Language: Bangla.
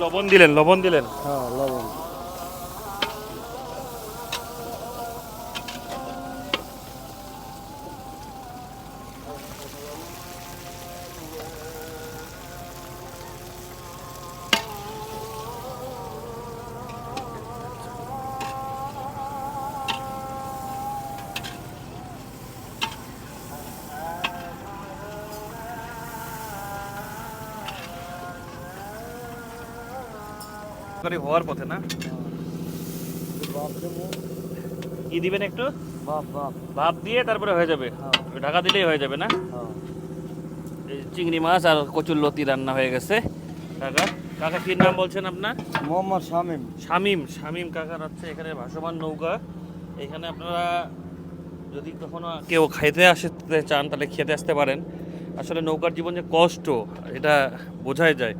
লবণ দিলেন, লবণ দিলেন। হ্যাঁ লবণ। তরকারি হওয়ার পথে না? বাপ দেবো। কি দিবেন একটু? বাপ বাপ। ভাপ দিয়ে তারপরে হয়ে যাবে। হ্যাঁ। ঢাকা দিলেই হয়ে যাবে না? হ্যাঁ। এই চিংড়ি মাছ আর কচুর লতি রান্না হয়ে গেছে। কাকা, কাকা কি নাম বলছেন আপনার? মোহাম্মদ শামীম। শামীম। শামীম কাকার হচ্ছে এখানে ভাসমান নৌকা। এখানে আপনারা যদি কখনো কেউ খাইতে আসতে চান তাহলে খেতে আসতে পারেন। আসলে নৌকার জীবন যে কষ্ট এটা বোঝাই যায়।